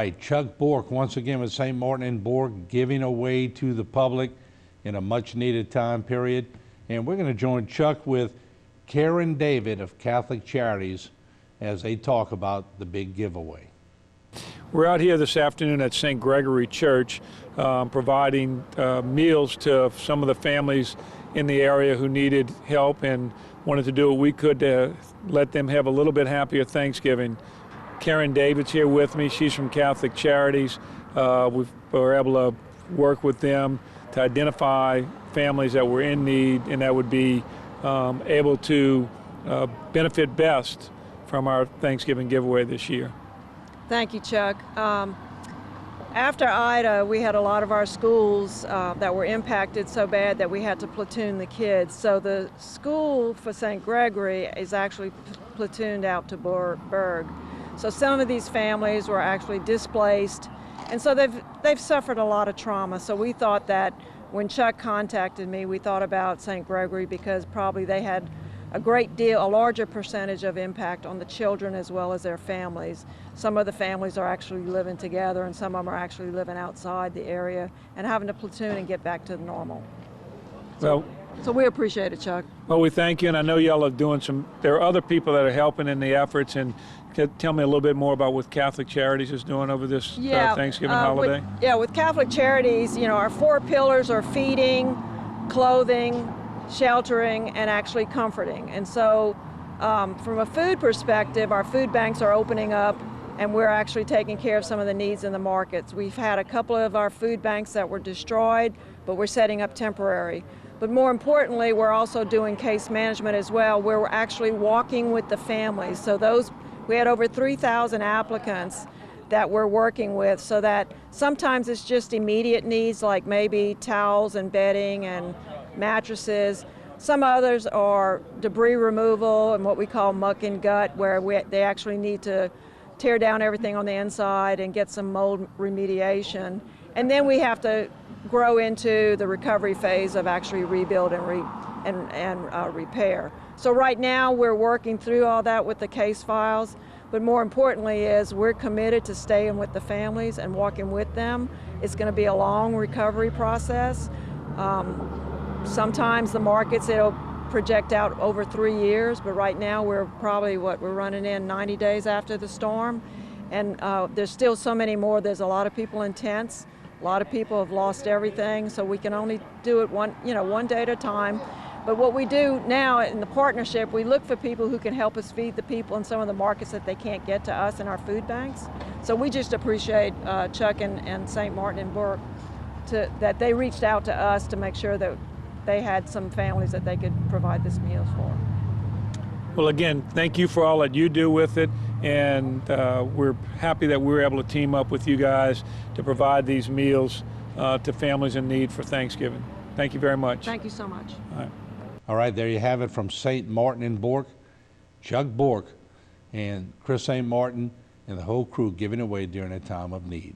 right, Chuck Bourque once again with St. Martin and Bourque, giving away to the public in a much needed time period. And we're going to join Chuck with Karen David of Catholic Charities as they talk about the big giveaway. We're out here this afternoon at St. Gregory Church providing meals to some of the families in the area who needed help and wanted to do what we could to let them have a little bit happier Thanksgiving. Karen David's here with me. She's from Catholic Charities. We were able to work with them to identify families that were in need and that would be able to benefit best from our Thanksgiving giveaway this year. Thank you, Chuck. After Ida, we had a lot of our schools that were impacted so bad that we had to platoon the kids. So the school for St. Gregory is actually platooned out to Bourque. So some of these families were actually displaced, and so they've suffered a lot of trauma. So we thought that when Chuck contacted me, we thought about St. Gregory because probably they had a larger percentage of impact on the children as well as their families. Some of the families are actually living together and some of them are actually living outside the area and having to platoon and get back to normal. So we appreciate it, Chuck. Well, we thank you, and I know y'all are doing there are other people that are helping in the efforts, and tell me a little bit more about what Catholic Charities is doing over this Thanksgiving holiday. With Catholic Charities, our 4 pillars are feeding, clothing, sheltering, and actually comforting. And so from a food perspective, our food banks are opening up and we're actually taking care of some of the needs in the markets. We've had a couple of our food banks that were destroyed, but we're setting up temporary. But more importantly, we're also doing case management as well, where we're actually walking with the families. So we had over 3,000 applicants that we're working with, so that sometimes it's just immediate needs like maybe towels and bedding and mattresses. Some others are debris removal and what we call muck and gut, where they actually need to tear down everything on the inside and get some mold remediation. And then we have to grow into the recovery phase of actually rebuild and repair. So right now we're working through all that with the case files, but more importantly is we're committed to staying with the families and walking with them. It's going to be a long recovery process. Sometimes the markets, it'll project out over 3 years, but right now we're probably, we're running in 90 days after the storm. And there's still so many more. There's a lot of people in tents. A lot of people have lost everything, so we can only do it one day at a time. But what we do now in the partnership, we look for people who can help us feed the people in some of the markets that they can't get to us in our food banks. So we just appreciate Chuck and St. Martin and Bourque that they reached out to us to make sure that they had some families that they could provide this meals for. Well, again, thank you for all that you do with it, and we're happy that we were able to team up with you guys to provide these meals to families in need for Thanksgiving. Thank you very much. Thank you so much. All right, there you have it from St. Martin and Bourque, Chuck Bourque and Chris St. Martin and the whole crew giving away during a time of need.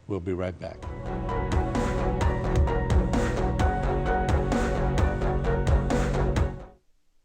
We'll be right back.